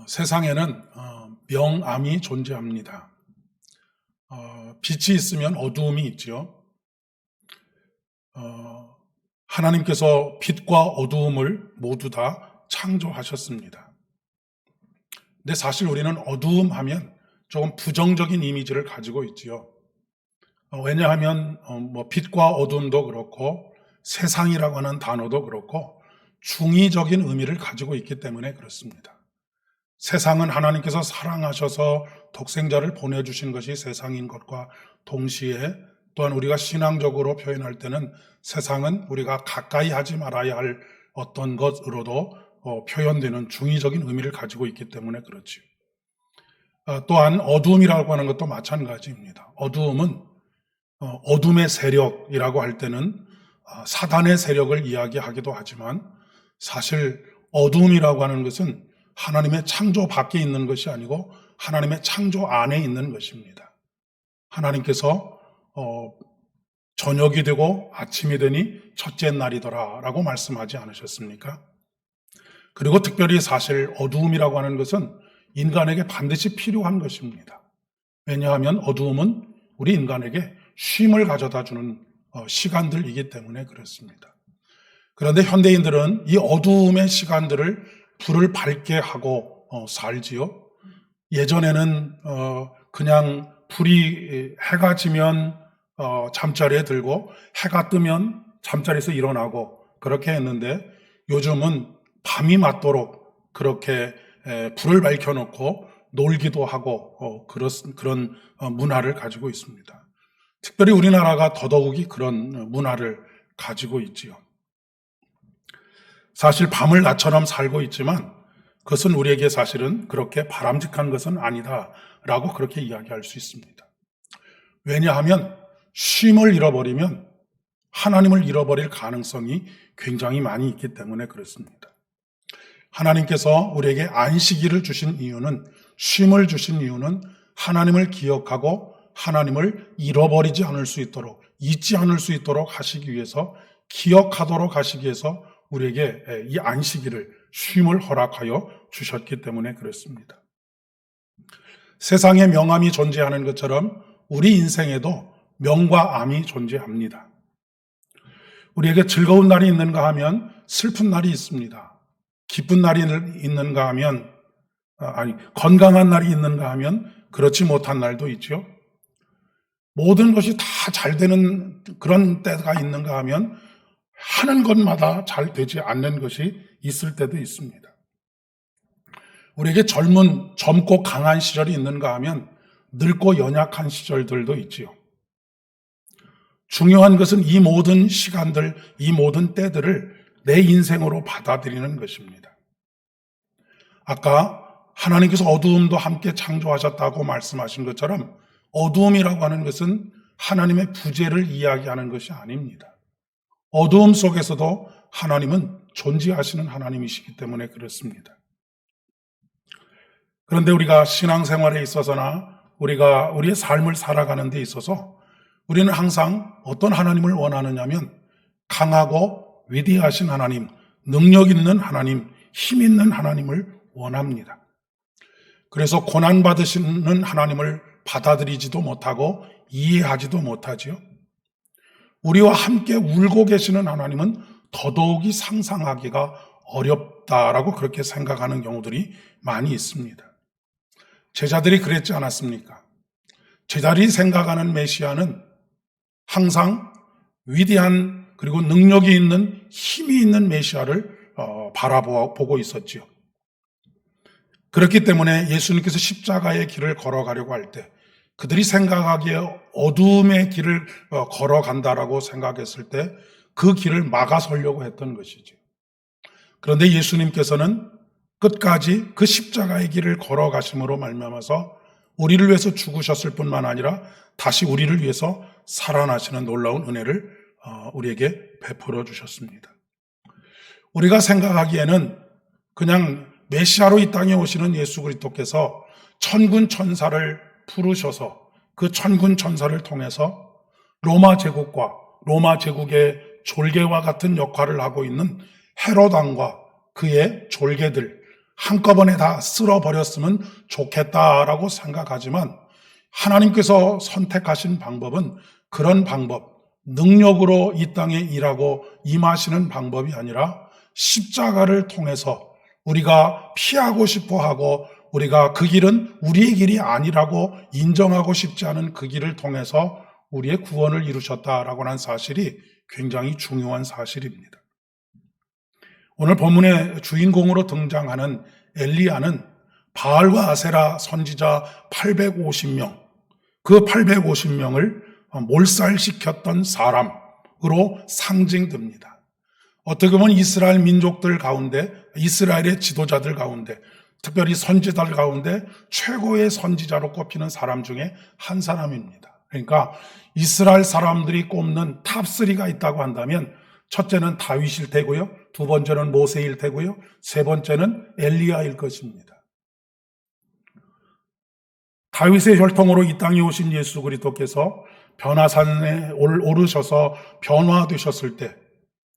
세상에는 명암이 존재합니다. 빛이 있으면 어두움이 있죠. 하나님께서 빛과 어두움을 모두 다 창조하셨습니다. 근데 사실 우리는 어두움 하면 조금 부정적인 이미지를 가지고 있지요. 왜냐하면 빛과 어두움도 그렇고 세상이라고 하는 단어도 그렇고 중의적인 의미를 가지고 있기 때문에 그렇습니다. 세상은 하나님께서 사랑하셔서 독생자를 보내주신 것이 세상인 것과 동시에 또한 우리가 신앙적으로 표현할 때는 세상은 우리가 가까이 하지 말아야 할 어떤 것으로도 표현되는 중의적인 의미를 가지고 있기 때문에 그렇지요. 또한 어두움이라고 하는 것도 마찬가지입니다. 어두움은 어둠의 세력이라고 할 때는 사단의 세력을 이야기하기도 하지만 사실 어두움이라고 하는 것은 하나님의 창조 밖에 있는 것이 아니고 하나님의 창조 안에 있는 것입니다. 하나님께서 저녁이 되고 아침이 되니 첫째 날이더라 라고 말씀하지 않으셨습니까? 그리고 특별히 사실 어두움이라고 하는 것은 인간에게 반드시 필요한 것입니다. 왜냐하면 어두움은 우리 인간에게 쉼을 가져다 주는 시간들이기 때문에 그렇습니다. 그런데 현대인들은 이 어두움의 시간들을 불을 밝게 하고 살지요. 예전에는 그냥 불이 해가 지면 잠자리에 들고 해가 뜨면 잠자리에서 일어나고 그렇게 했는데 요즘은 밤이 맞도록 그렇게 불을 밝혀놓고 놀기도 하고 그런 문화를 가지고 있습니다. 특별히 우리나라가 더더욱이 그런 문화를 가지고 있지요. 사실 밤을 낮처럼 살고 있지만 그것은 우리에게 사실은 그렇게 바람직한 것은 아니다라고 그렇게 이야기할 수 있습니다. 왜냐하면 쉼을 잃어버리면 하나님을 잃어버릴 가능성이 굉장히 많이 있기 때문에 그렇습니다. 하나님께서 우리에게 안식일을 주신 이유는, 쉼을 주신 이유는 하나님을 기억하고 하나님을 잃어버리지 않을 수 있도록, 잊지 않을 수 있도록 하시기 위해서, 기억하도록 하시기 위해서 우리에게 이 안식일을, 쉼을 허락하여 주셨기 때문에 그렇습니다. 세상에 명암이 존재하는 것처럼 우리 인생에도 명과 암이 존재합니다. 우리에게 즐거운 날이 있는가 하면 슬픈 날이 있습니다. 기쁜 날이 있는가 하면 건강한 날이 있는가 하면 그렇지 못한 날도 있죠. 모든 것이 다 잘 되는 그런 때가 있는가 하면 하는 것마다 잘 되지 않는 것이 있을 때도 있습니다. 우리에게 젊고 강한 시절이 있는가 하면 늙고 연약한 시절들도 있지요. 중요한 것은 이 모든 시간들, 이 모든 때들을 내 인생으로 받아들이는 것입니다. 아까 하나님께서 어두움도 함께 창조하셨다고 말씀하신 것처럼 어두움이라고 하는 것은 하나님의 부재를 이야기하는 것이 아닙니다. 어두움 속에서도 하나님은 존재하시는 하나님이시기 때문에 그렇습니다. 그런데 우리가 신앙생활에 있어서나 우리가 우리의 삶을 살아가는 데 있어서 우리는 항상 어떤 하나님을 원하느냐면 강하고 위대하신 하나님, 능력 있는 하나님, 힘 있는 하나님을 원합니다. 그래서 고난받으시는 하나님을 받아들이지도 못하고 이해하지도 못하지요. 우리와 함께 울고 계시는 하나님은 더더욱이 상상하기가 어렵다라고 그렇게 생각하는 경우들이 많이 있습니다. 제자들이 그랬지 않았습니까? 제자들이 생각하는 메시아는 항상 위대한 그리고 능력이 있는 힘이 있는 메시아를 바라보고 있었지요. 그렇기 때문에 예수님께서 십자가의 길을 걸어가려고 할 때 그들이 생각하기에 어둠의 길을 걸어간다라고 생각했을 때 그 길을 막아서려고 했던 것이죠. 그런데 예수님께서는 끝까지 그 십자가의 길을 걸어가심으로 말미암아서 우리를 위해서 죽으셨을 뿐만 아니라 다시 우리를 위해서 살아나시는 놀라운 은혜를 우리에게 베풀어 주셨습니다. 우리가 생각하기에는 그냥 메시아로 이 땅에 오시는 예수 그리스도께서 천군 천사를 부르셔서 그 천군 천사를 통해서 로마 제국과 로마 제국의 졸개와 같은 역할을 하고 있는 헤롯 왕과 그의 졸개들, 한꺼번에 다 쓸어버렸으면 좋겠다라고 생각하지만 하나님께서 선택하신 방법은 그런 방법, 능력으로 이 땅에 일하고 임하시는 방법이 아니라 십자가를 통해서 우리가 피하고 싶어 하고 우리가 그 길은 우리의 길이 아니라고 인정하고 싶지 않은 그 길을 통해서 우리의 구원을 이루셨다라고 하는 사실이 굉장히 중요한 사실입니다. 오늘 본문의 주인공으로 등장하는 엘리야는 바알과 아세라 선지자 850명, 그 850명을 몰살시켰던 사람으로 상징됩니다. 어떻게 보면 이스라엘 민족들 가운데, 이스라엘의 지도자들 가운데, 특별히 선지자들 가운데 최고의 선지자로 꼽히는 사람 중에 한 사람입니다. 그러니까 이스라엘 사람들이 꼽는 탑3가 있다고 한다면 첫째는 다윗일 테고요, 두 번째는 모세일 테고요, 세 번째는 엘리야일 것입니다. 다윗의 혈통으로 이 땅에 오신 예수 그리스도께서 변화산에 오르셔서 변화되셨을 때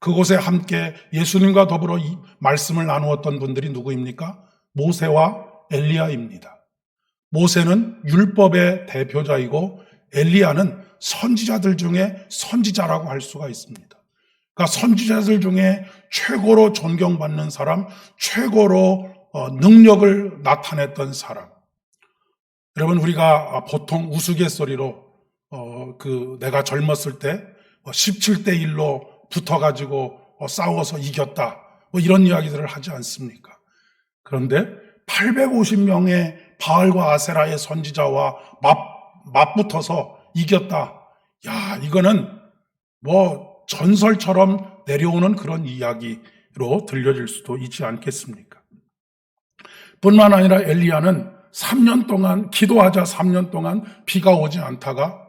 그곳에 함께 예수님과 더불어 이 말씀을 나누었던 분들이 누구입니까? 모세와 엘리야입니다. 모세는 율법의 대표자이고 엘리야는 선지자들 중에 선지자라고 할 수가 있습니다. 그러니까 선지자들 중에 최고로 존경받는 사람, 최고로 능력을 나타냈던 사람. 여러분, 우리가 보통 우스갯소리로 내가 젊었을 때 17대 1로 붙어가지고 싸워서 이겼다, 이런 이야기들을 하지 않습니까? 그런데 850명의 바알과 아세라의 선지자와 맞붙어서 이겼다. 야, 이거는 전설처럼 내려오는 그런 이야기로 들려질 수도 있지 않겠습니까? 뿐만 아니라 엘리야는 3년 동안 기도하자 3년 동안 비가 오지 않다가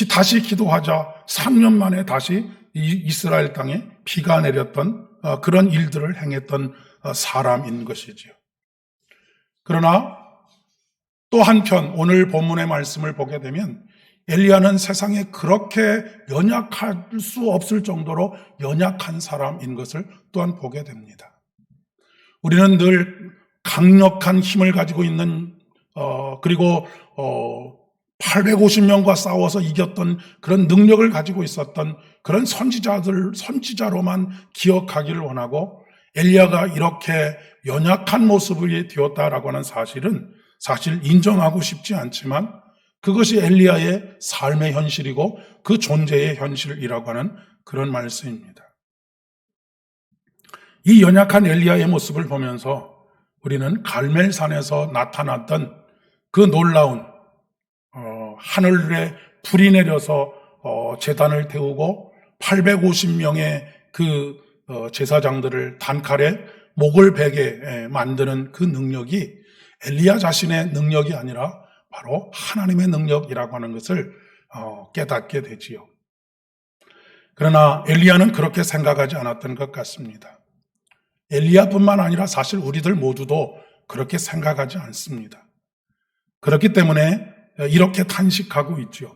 다시 기도하자 3년 만에 다시 이스라엘 땅에 비가 내렸던 그런 일들을 행했던 사람인 것이지요. 그러나 또 한편 오늘 본문의 말씀을 보게 되면 엘리야는 세상에 그렇게 연약할 수 없을 정도로 연약한 사람인 것을 또한 보게 됩니다. 우리는 늘 강력한 힘을 가지고 있는 그리고 850명과 싸워서 이겼던 그런 능력을 가지고 있었던 그런 선지자로만 기억하기를 원하고 엘리야가 이렇게 연약한 모습을 띄었다라고 하는 사실은 사실 인정하고 싶지 않지만 그것이 엘리야의 삶의 현실이고 그 존재의 현실이라고 하는 그런 말씀입니다. 이 연약한 엘리야의 모습을 보면서 우리는 갈멜산에서 나타났던 그 놀라운 하늘에 불이 내려서 제단을 태우고 850명의 그 제사장들을 단칼에 목을 베게 만드는 그 능력이 엘리야 자신의 능력이 아니라 바로 하나님의 능력이라고 하는 것을 깨닫게 되지요. 그러나 엘리야는 그렇게 생각하지 않았던 것 같습니다. 엘리야뿐만 아니라 사실 우리들 모두도 그렇게 생각하지 않습니다. 그렇기 때문에 이렇게 탄식하고 있죠.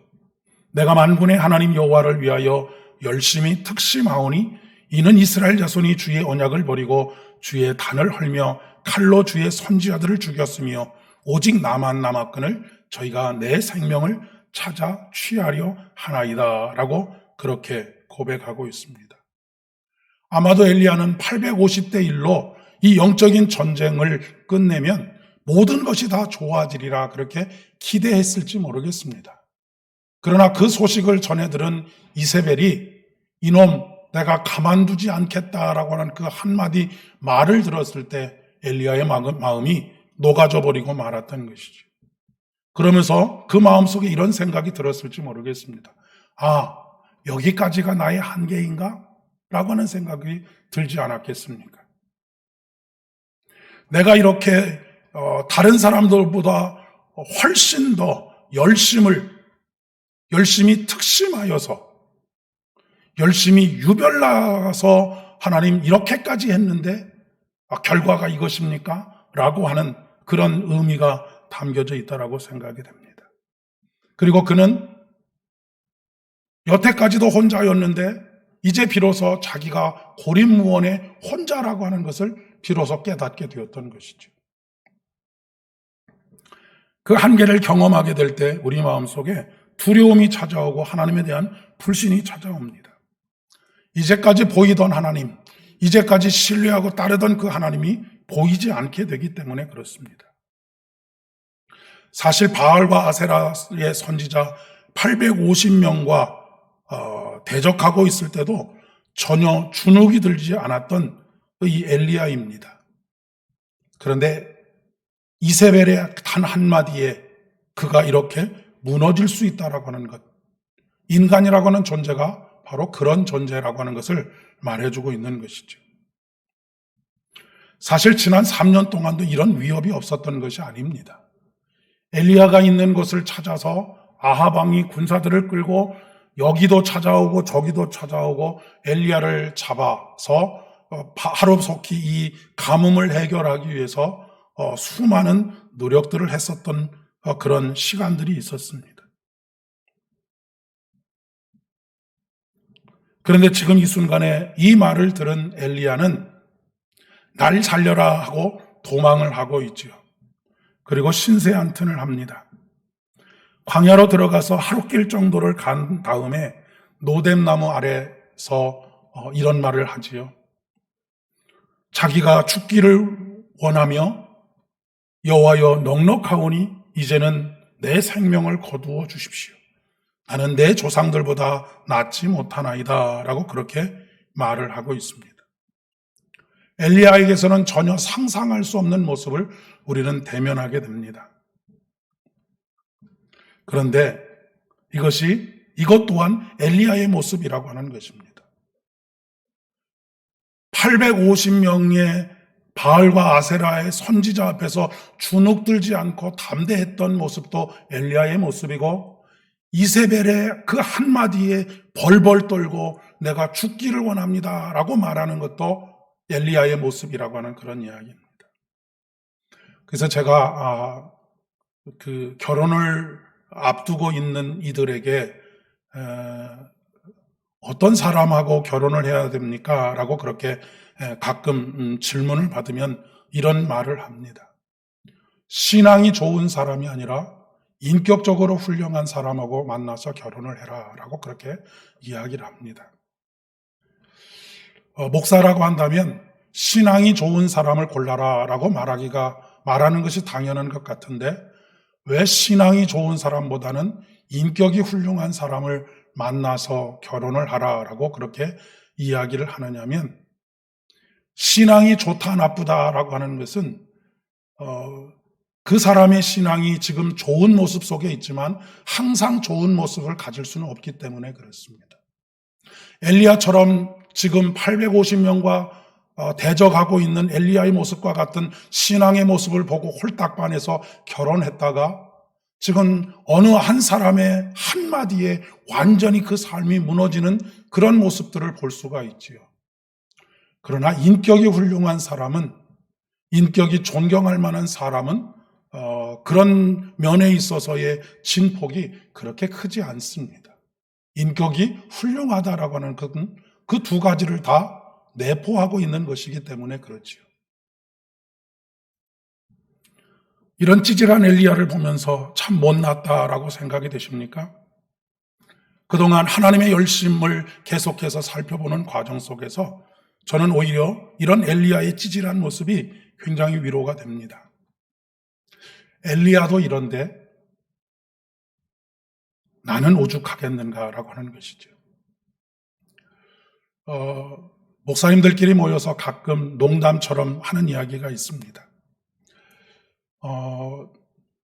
내가 만군의 하나님 여호와를 위하여 열심히 특심하오니 이는 이스라엘 자손이 주의 언약을 버리고 주의 단을 헐며 칼로 주의 선지자들을 죽였으며 오직 나만 남았거늘 저희가 내 생명을 찾아 취하려 하나이다 라고 그렇게 고백하고 있습니다. 아마도 엘리야는 850대 1로 이 영적인 전쟁을 끝내면 모든 것이 다 좋아지리라 그렇게 기대했을지 모르겠습니다. 그러나 그 소식을 전해 들은 이세벨이 이놈 내가 가만두지 않겠다라고 하는 그 한마디 말을 들었을 때 엘리야의 마음이 녹아져 버리고 말았던 것이죠. 그러면서 그 마음속에 이런 생각이 들었을지 모르겠습니다. 아, 여기까지가 나의 한계인가? 라고 하는 생각이 들지 않았겠습니까? 내가 이렇게 다른 사람들보다 훨씬 더 열심히 특심하여서 열심히 유별나서 하나님 이렇게까지 했는데 결과가 이것입니까? 라고 하는 그런 의미가 담겨져 있다라고 생각이 됩니다. 그리고 그는 여태까지도 혼자였는데 이제 비로소 자기가 고립무원의 혼자라고 하는 것을 비로소 깨닫게 되었던 것이죠. 그 한계를 경험하게 될 때 우리 마음속에 두려움이 찾아오고 하나님에 대한 불신이 찾아옵니다. 이제까지 보이던 하나님, 이제까지 신뢰하고 따르던 그 하나님이 보이지 않게 되기 때문에 그렇습니다. 사실 바알과 아세라의 선지자 850명과 대적하고 있을 때도 전혀 주눅이 들지 않았던 이 엘리야입니다. 그런데 이세벨의 단 한마디에 그가 이렇게 무너질 수 있다라고 하는 것, 인간이라고 하는 존재가 바로 그런 존재라고 하는 것을 말해주고 있는 것이죠. 사실 지난 3년 동안도 이런 위협이 없었던 것이 아닙니다. 엘리야가 있는 곳을 찾아서 아합 왕이 군사들을 끌고 여기도 찾아오고 저기도 찾아오고 엘리야를 잡아서 하루속히 이 가뭄을 해결하기 위해서 수많은 노력들을 했었던 그런 시간들이 있었습니다. 그런데 지금 이 순간에 이 말을 들은 엘리야는 날 살려라 하고 도망을 하고 있지요. 그리고 신세 한탄을 합니다. 광야로 들어가서 하루길 정도를 간 다음에 노뎀나무 아래서 이런 말을 하지요. 자기가 죽기를 원하며 여호와여 넉넉하오니 이제는 내 생명을 거두어 주십시오. 나는 내 조상들보다 낫지 못하나이다 라고 그렇게 말을 하고 있습니다. 엘리야에게서는 전혀 상상할 수 없는 모습을 우리는 대면하게 됩니다. 그런데 이것 또한 엘리야의 모습이라고 하는 것입니다. 850명의 바알과 아세라의 선지자 앞에서 주눅들지 않고 담대했던 모습도 엘리야의 모습이고, 이세벨의 그 한마디에 벌벌 떨고 내가 죽기를 원합니다 라고 말하는 것도 엘리야의 모습이라고 하는 그런 이야기입니다. 그래서 제가 그 결혼을 앞두고 있는 이들에게 어떤 사람하고 결혼을 해야 됩니까? 라고 그렇게 가끔 질문을 받으면 이런 말을 합니다. 신앙이 좋은 사람이 아니라 인격적으로 훌륭한 사람하고 만나서 결혼을 해라 라고 그렇게 이야기를 합니다. 목사라고 한다면 신앙이 좋은 사람을 골라라 라고 말하는 것이 당연한 것 같은데, 왜 신앙이 좋은 사람보다는 인격이 훌륭한 사람을 만나서 결혼을 하라라고 그렇게 이야기를 하느냐면, 신앙이 좋다 나쁘다라고 하는 것은 그 사람의 신앙이 지금 좋은 모습 속에 있지만 항상 좋은 모습을 가질 수는 없기 때문에 그렇습니다. 엘리야처럼 지금 850명과 대적하고 있는 엘리야의 모습과 같은 신앙의 모습을 보고 홀딱 반해서 결혼했다가 지금 어느 한 사람의 한마디에 완전히 그 삶이 무너지는 그런 모습들을 볼 수가 있지요. 그러나 인격이 훌륭한 사람은, 인격이 존경할 만한 사람은 그런 면에 있어서의 진폭이 그렇게 크지 않습니다. 인격이 훌륭하다라고 하는 것은 그 두 가지를 다 내포하고 있는 것이기 때문에 그렇지요. 이런 찌질한 엘리야를 보면서 참 못났다라고 생각이 되십니까? 그동안 하나님의 열심을 계속해서 살펴보는 과정 속에서 저는 오히려 이런 엘리야의 찌질한 모습이 굉장히 위로가 됩니다. 엘리야도 이런데 나는 오죽하겠는가라고 하는 것이죠. 목사님들끼리 모여서 가끔 농담처럼 하는 이야기가 있습니다.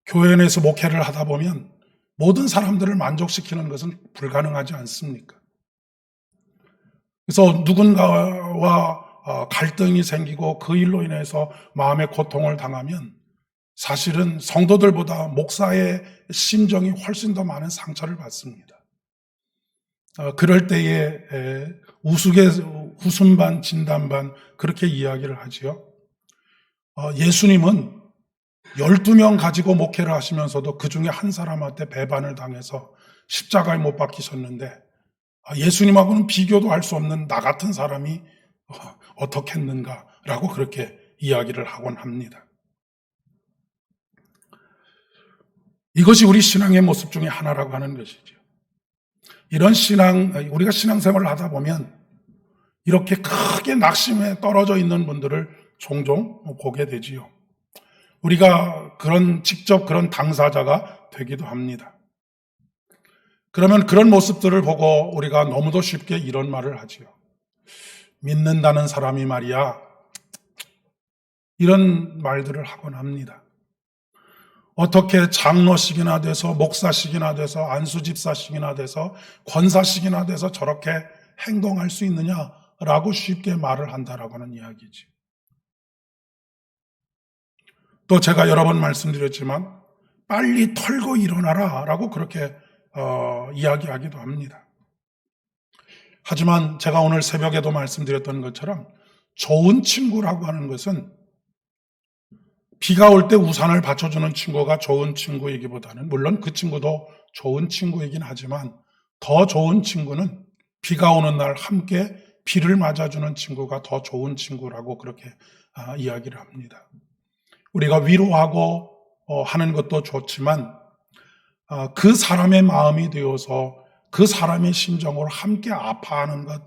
교회 내에서 목회를 하다 보면 모든 사람들을 만족시키는 것은 불가능하지 않습니까? 그래서 누군가와 갈등이 생기고 그 일로 인해서 마음의 고통을 당하면 사실은 성도들보다 목사의 심정이 훨씬 더 많은 상처를 받습니다. 그럴 때에 웃음 반 진담 반 그렇게 이야기를 하지요. 예수님은 12명 가지고 목회를 하시면서도 그 중에 한 사람한테 배반을 당해서 십자가에 못 박히셨는데, 예수님하고는 비교도 할 수 없는 나 같은 사람이 어떻겠는가라고 그렇게 이야기를 하곤 합니다. 이것이 우리 신앙의 모습 중에 하나라고 하는 것이죠. 이런 우리가 신앙생활을 하다 보면 이렇게 크게 낙심에 떨어져 있는 분들을 종종 보게 되지요. 우리가 직접 그런 당사자가 되기도 합니다. 그러면 그런 모습들을 보고 우리가 너무도 쉽게 이런 말을 하지요. 믿는다는 사람이 말이야. 이런 말들을 하곤 합니다. 어떻게 장로식이나 돼서 목사식이나 돼서 안수집사식이나 돼서 권사식이나 돼서 저렇게 행동할 수 있느냐라고 쉽게 말을 한다라고 하는 이야기지. 또 제가 여러 번 말씀드렸지만 빨리 털고 일어나라 라고 그렇게 이야기하기도 합니다. 하지만 제가 오늘 새벽에도 말씀드렸던 것처럼 좋은 친구라고 하는 것은 비가 올 때 우산을 받쳐주는 친구가 좋은 친구이기보다는 물론 그 친구도 좋은 친구이긴 하지만 더 좋은 친구는 비가 오는 날 함께 비를 맞아주는 친구가 더 좋은 친구라고 그렇게 이야기를 합니다. 우리가 위로하고 하는 것도 좋지만 그 사람의 마음이 되어서 그 사람의 심정으로 함께 아파하는 것,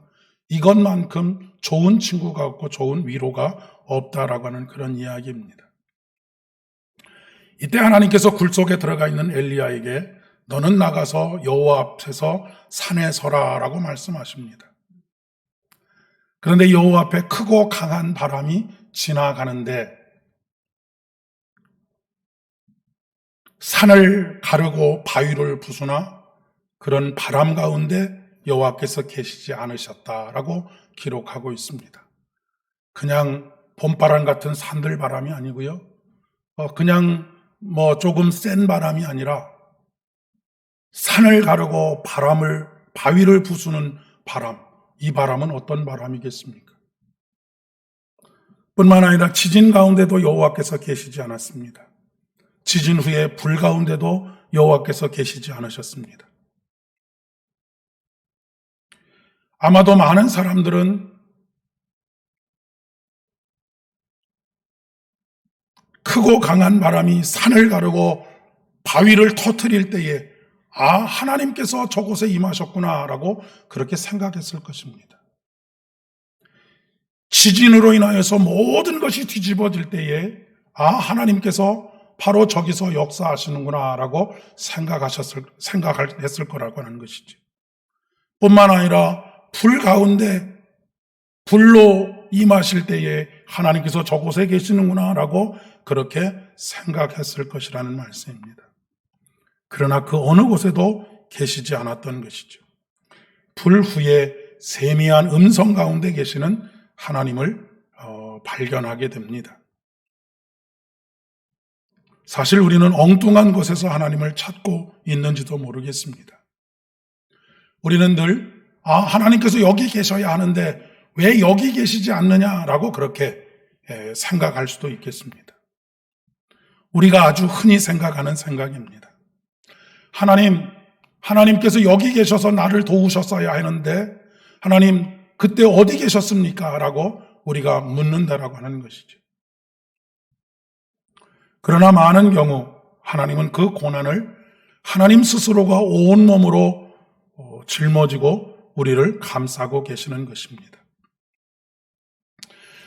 이것만큼 좋은 친구가 없고 좋은 위로가 없다라고 하는 그런 이야기입니다. 이때 하나님께서 굴 속에 들어가 있는 엘리야에게 너는 나가서 여호와 앞에서 산에 서라라고 말씀하십니다. 그런데 여호와 앞에 크고 강한 바람이 지나가는데 산을 가르고 바위를 부수나 그런 바람 가운데 여호와께서 계시지 않으셨다라고 기록하고 있습니다. 그냥 봄바람 같은 산들바람이 아니고요. 그냥 조금 센 바람이 아니라 산을 가르고 바위를 부수는 바람, 이 바람은 어떤 바람이겠습니까? 뿐만 아니라 지진 가운데도 여호와께서 계시지 않았습니다. 지진 후에 불 가운데도 여호와께서 계시지 않으셨습니다. 아마도 많은 사람들은 크고 강한 바람이 산을 가르고 바위를 터뜨릴 때에 하나님께서 저곳에 임하셨구나라고 그렇게 생각했을 것입니다. 지진으로 인하여서 모든 것이 뒤집어질 때에 하나님께서 바로 저기서 역사하시는구나라고 생각했을 거라고 하는 것이죠. 뿐만 아니라 불 가운데 불로 임하실 때에 하나님께서 저곳에 계시는구나라고 그렇게 생각했을 것이라는 말씀입니다. 그러나 그 어느 곳에도 계시지 않았던 것이죠. 불 후에 세미한 음성 가운데 계시는 하나님을 발견하게 됩니다. 사실 우리는 엉뚱한 곳에서 하나님을 찾고 있는지도 모르겠습니다. 우리는 늘 하나님께서 여기 계셔야 하는데 왜 여기 계시지 않느냐라고 그렇게 생각할 수도 있겠습니다. 우리가 아주 흔히 생각하는 생각입니다. 하나님께서 여기 계셔서 나를 도우셨어야 하는데 하나님 그때 어디 계셨습니까? 라고 우리가 묻는다라고 하는 것이죠. 그러나 많은 경우 하나님은 그 고난을 하나님 스스로가 온몸으로 짊어지고 우리를 감싸고 계시는 것입니다.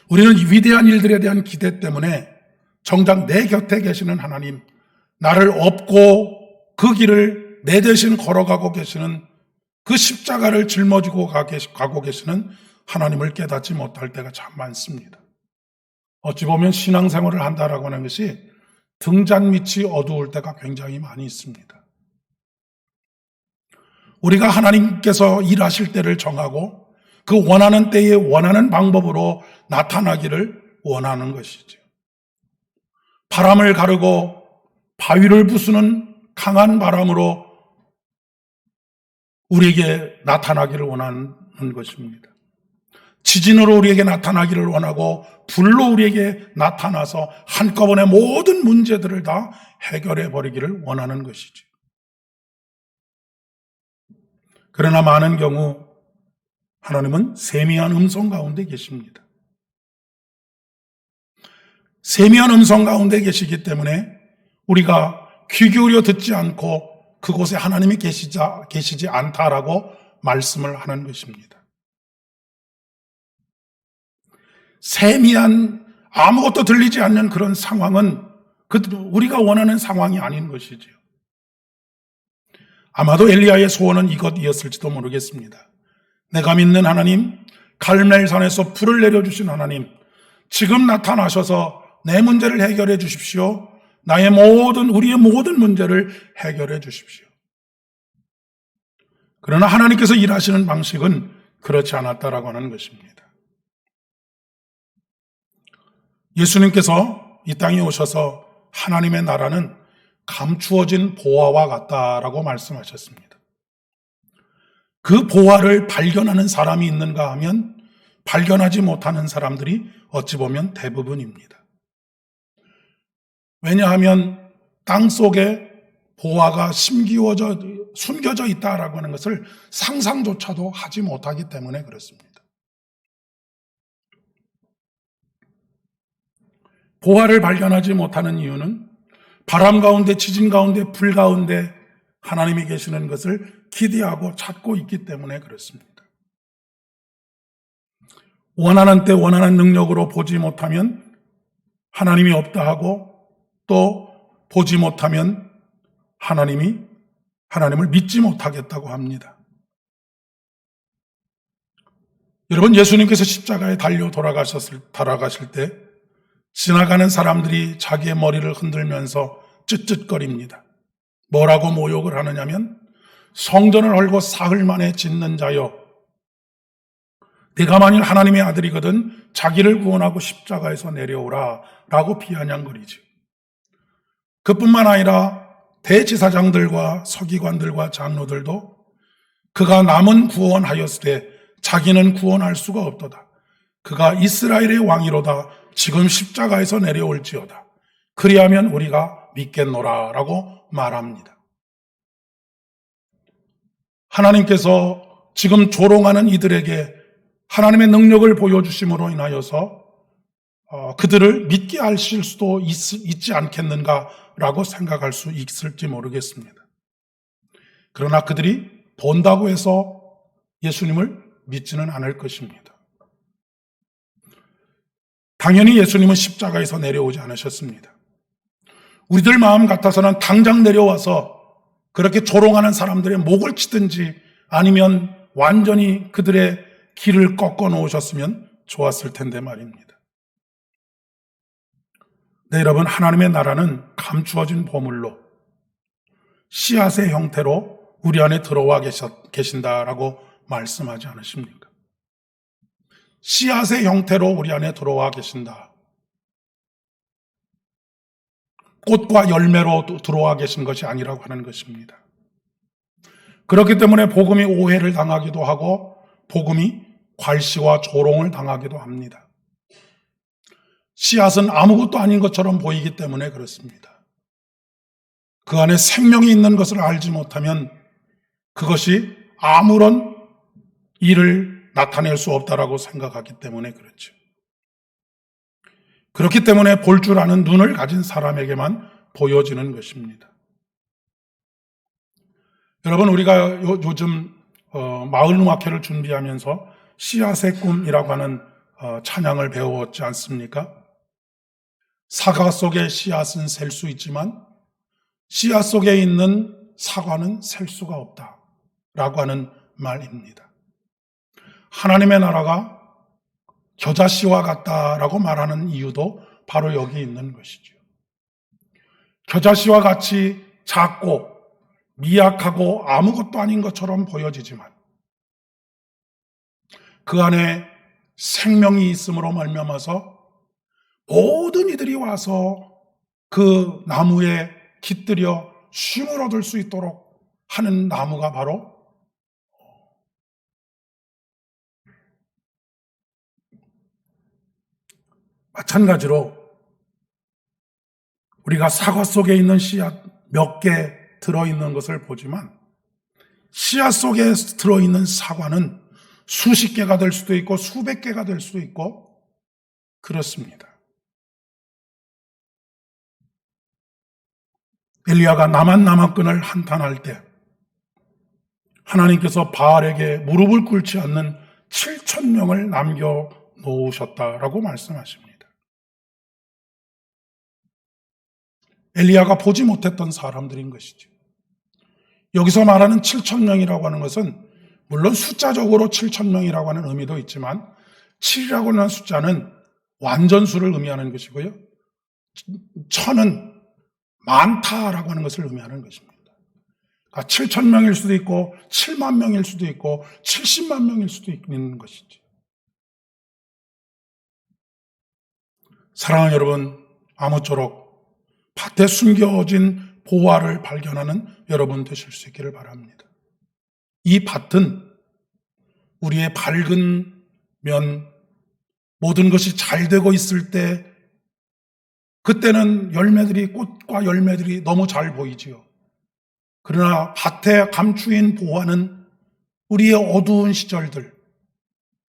우리는 위대한 일들에 대한 기대 때문에 정작 내 곁에 계시는 하나님, 나를 업고 그 길을 내 대신 걸어가고 계시는 그 십자가를 짊어지고 가고 계시는 하나님을 깨닫지 못할 때가 참 많습니다. 어찌 보면 신앙생활을 한다라고 하는 것이 등잔 밑이 어두울 때가 굉장히 많이 있습니다. 우리가 하나님께서 일하실 때를 정하고 그 원하는 때에 원하는 방법으로 나타나기를 원하는 것이죠. 바람을 가르고 바위를 부수는 강한 바람으로 우리에게 나타나기를 원하는 것입니다. 지진으로 우리에게 나타나기를 원하고 불로 우리에게 나타나서 한꺼번에 모든 문제들을 다 해결해 버리기를 원하는 것이죠. 그러나 많은 경우 하나님은 세미한 음성 가운데 계십니다. 세미한 음성 가운데 계시기 때문에 우리가 귀 기울여 듣지 않고 그곳에 하나님이 계시지 않다라고 말씀을 하는 것입니다. 세미한 아무것도 들리지 않는 그런 상황은 우리가 원하는 상황이 아닌 것이지요. 아마도 엘리야의 소원은 이것이었을지도 모르겠습니다. 내가 믿는 하나님, 갈멜산에서 불을 내려주신 하나님, 지금 나타나셔서 내 문제를 해결해 주십시오. 우리의 모든 문제를 해결해 주십시오. 그러나 하나님께서 일하시는 방식은 그렇지 않았다라고 하는 것입니다. 예수님께서 이 땅에 오셔서 하나님의 나라는 감추어진 보화와 같다라고 말씀하셨습니다. 그 보화를 발견하는 사람이 있는가 하면 발견하지 못하는 사람들이 어찌 보면 대부분입니다. 왜냐하면 땅 속에 보화가 숨겨져 있다라고 하는 것을 상상조차도 하지 못하기 때문에 그렇습니다. 보화를 발견하지 못하는 이유는 바람 가운데, 지진 가운데, 불 가운데 하나님이 계시는 것을 기대하고 찾고 있기 때문에 그렇습니다. 원하는 때 원하는 능력으로 보지 못하면 하나님이 없다 하고, 또 보지 못하면 하나님을 믿지 못하겠다고 합니다. 여러분, 예수님께서 십자가에 달려 돌아가실 때 지나가는 사람들이 자기의 머리를 흔들면서 쯧쯧거립니다. 뭐라고 모욕을 하느냐면, 성전을 헐고 사흘 만에 짓는 자여, 네가 만일 하나님의 아들이거든 자기를 구원하고 십자가에서 내려오라 라고 비아냥거리지. 그뿐만 아니라 대제사장들과 서기관들과 장로들도 그가 남은 구원하였으되 자기는 구원할 수가 없도다. 그가 이스라엘의 왕이로다. 지금 십자가에서 내려올지어다. 그리하면 우리가 믿겠노라 라고 말합니다. 하나님께서 지금 조롱하는 이들에게 하나님의 능력을 보여주심으로 인하여서 그들을 믿게 하실 수도 있지 않겠는가라고 생각할 수 있을지 모르겠습니다. 그러나 그들이 본다고 해서 예수님을 믿지는 않을 것입니다. 당연히 예수님은 십자가에서 내려오지 않으셨습니다. 우리들 마음 같아서는 당장 내려와서 그렇게 조롱하는 사람들의 목을 치든지 아니면 완전히 그들의 길을 꺾어 놓으셨으면 좋았을 텐데 말입니다. 네, 여러분, 하나님의 나라는 감추어진 보물로 씨앗의 형태로 우리 안에 들어와 계신다라고 말씀하지 않으십니까? 씨앗의 형태로 우리 안에 들어와 계신다. 꽃과 열매로 들어와 계신 것이 아니라고 하는 것입니다. 그렇기 때문에 복음이 오해를 당하기도 하고 복음이 괄시와 조롱을 당하기도 합니다. 씨앗은 아무것도 아닌 것처럼 보이기 때문에 그렇습니다. 그 안에 생명이 있는 것을 알지 못하면 그것이 아무런 일을 나타낼 수 없다라고 생각하기 때문에 그렇죠. 그렇기 때문에 볼 줄 아는 눈을 가진 사람에게만 보여지는 것입니다. 여러분, 우리가 요즘 마을 음악회를 준비하면서 씨앗의 꿈이라고 하는 찬양을 배웠지 않습니까? 사과 속에 씨앗은 셀 수 있지만 씨앗 속에 있는 사과는 셀 수가 없다라고 하는 말입니다. 하나님의 나라가 겨자씨와 같다라고 말하는 이유도 바로 여기 있는 것이죠. 겨자씨와 같이 작고 미약하고 아무것도 아닌 것처럼 보여지지만 그 안에 생명이 있음으로 말미암아서 모든 이들이 와서 그 나무에 깃들여 쉼을 얻을 수 있도록 하는 나무가 바로 마찬가지로 우리가 사과 속에 있는 씨앗 몇 개 들어있는 것을 보지만 씨앗 속에 들어있는 사과는 수십 개가 될 수도 있고 수백 개가 될 수도 있고 그렇습니다. 엘리야가 나만끈을 한탄할 때 하나님께서 바알에게 무릎을 꿇지 않는 7,000명을 남겨놓으셨다라고 말씀하십니다. 엘리야가 보지 못했던 사람들인 것이죠. 여기서 말하는 7,000명이라고 하는 것은 물론 숫자적으로 7,000명이라고 하는 의미도 있지만 7이라고 하는 숫자는 완전수를 의미하는 것이고요. 1000은 많다라고 하는 것을 의미하는 것입니다. 그러니까 7,000명일 수도 있고 7만 명일 수도 있고 70만 명일 수도 있는 것이죠. 사랑하는 여러분, 아무쪼록 밭에 숨겨진 보화를 발견하는 여러분 되실 수 있기를 바랍니다. 이 밭은 우리의 밝은 면, 모든 것이 잘 되고 있을 때 그때는 꽃과 열매들이 너무 잘 보이지요. 그러나 밭에 감추인 보화는 우리의 어두운 시절들,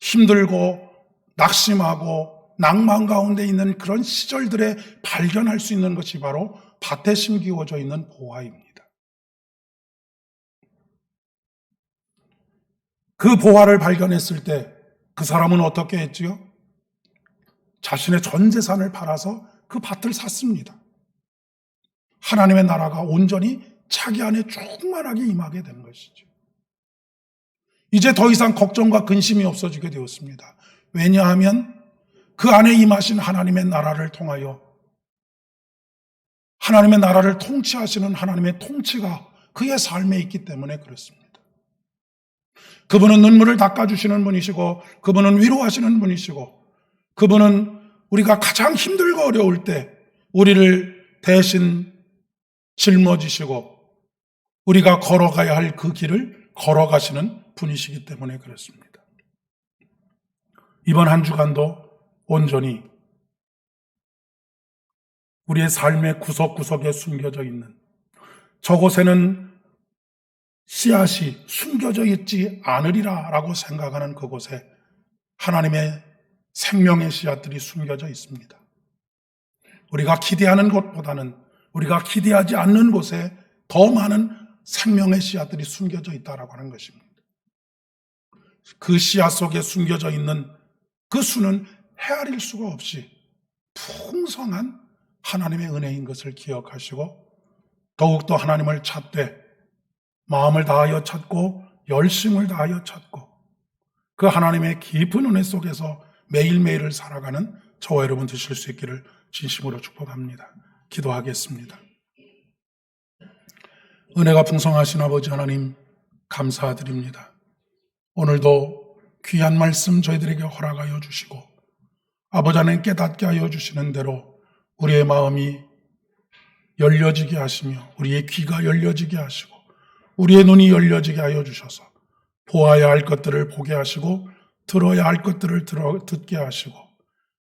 힘들고 낙심하고 낭만 가운데 있는 그런 시절들에 발견할 수 있는 것이 바로 밭에 심기워져 있는 보화입니다. 그 보화를 발견했을 때 그 사람은 어떻게 했지요? 자신의 전 재산을 팔아서 그 밭을 샀습니다. 하나님의 나라가 온전히 자기 안에 충만하게 임하게 된 것이죠. 이제 더 이상 걱정과 근심이 없어지게 되었습니다. 왜냐하면 그 안에 임하신 하나님의 나라를 통하여 하나님의 나라를 통치하시는 하나님의 통치가 그의 삶에 있기 때문에 그렇습니다. 그분은 눈물을 닦아주시는 분이시고 그분은 위로하시는 분이시고 그분은 우리가 가장 힘들고 어려울 때 우리를 대신 짊어지시고 우리가 걸어가야 할 그 길을 걸어가시는 분이시기 때문에 그렇습니다. 이번 한 주간도 온전히 우리의 삶의 구석구석에 숨겨져 있는 저곳에는 씨앗이 숨겨져 있지 않으리라 라고 생각하는 그곳에 하나님의 생명의 씨앗들이 숨겨져 있습니다. 우리가 기대하는 것보다는 우리가 기대하지 않는 곳에 더 많은 생명의 씨앗들이 숨겨져 있다라고 하는 것입니다. 그 씨앗 속에 숨겨져 있는 그 수는 헤아릴 수가 없이 풍성한 하나님의 은혜인 것을 기억하시고 더욱더 하나님을 찾되 마음을 다하여 찾고 열심을 다하여 찾고 그 하나님의 깊은 은혜 속에서 매일매일을 살아가는 저와 여러분 되실 수 있기를 진심으로 축복합니다. 기도하겠습니다. 은혜가 풍성하신 아버지 하나님 감사드립니다. 오늘도 귀한 말씀 저희들에게 허락하여 주시고 아버지 하나님 깨닫게 하여 주시는 대로 우리의 마음이 열려지게 하시며 우리의 귀가 열려지게 하시고 우리의 눈이 열려지게 하여 주셔서 보아야 할 것들을 보게 하시고 들어야 할 것들을 듣게 하시고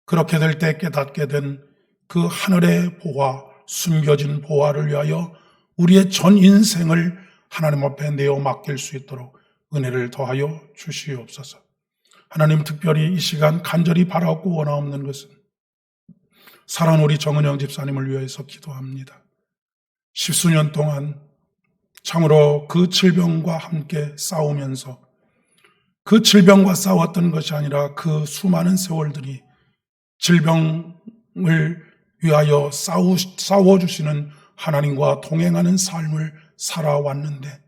그렇게 될 때 깨닫게 된 그 하늘의 보화, 숨겨진 보화를 위하여 우리의 전 인생을 하나님 앞에 내어 맡길 수 있도록 은혜를 더하여 주시옵소서. 하나님 특별히 이 시간 간절히 바라옵고 원하옵는 것은 사랑하는 우리 정은영 집사님을 위해서 기도합니다. 십수년 동안 참으로 그 질병과 함께 싸우면서 그 질병과 싸웠던 것이 아니라 그 수많은 세월들이 질병을 위하여 싸워주시는 하나님과 동행하는 삶을 살아왔는데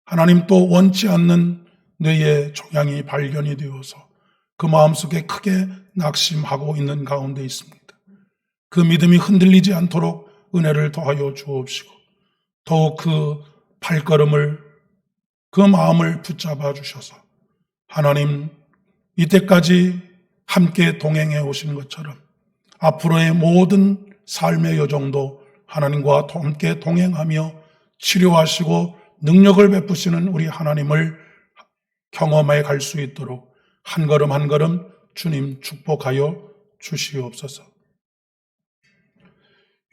하나님 또 원치 않는 뇌의 종양이 발견이 되어서 그 마음속에 크게 낙심하고 있는 가운데 있습니다. 그 믿음이 흔들리지 않도록 은혜를 더하여 주옵시고 더욱 그 발걸음을 그 마음을 붙잡아 주셔서 하나님 이때까지 함께 동행해 오신 것처럼 앞으로의 모든 삶의 여정도 하나님과 함께 동행하며 치료하시고 능력을 베푸시는 우리 하나님을 경험해 갈 수 있도록 한 걸음 한 걸음 주님 축복하여 주시옵소서.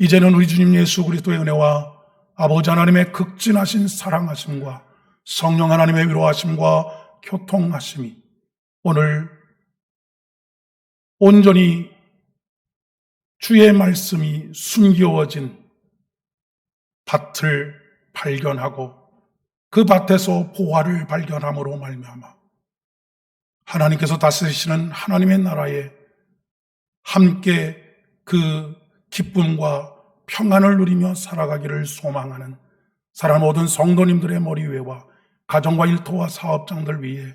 이제는 우리 주님 예수 그리스도의 은혜와 아버지 하나님의 극진하신 사랑하심과 성령 하나님의 위로하심과 교통하심이 오늘 온전히 주의 말씀이 숨겨진 밭을 발견하고 그 밭에서 보화를 발견함으로 말미암아 하나님께서 다스리시는 하나님의 나라에 함께 그 기쁨과 평안을 누리며 살아가기를 소망하는 사랑하는 모든 성도님들의 머리 위에와 가정과 일터와 사업장들 위에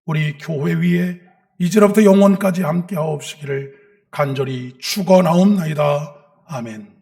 우리 교회 위에 이제로부터 영원까지 함께 하옵시기를 간절히 축원하옵나이다. 아멘.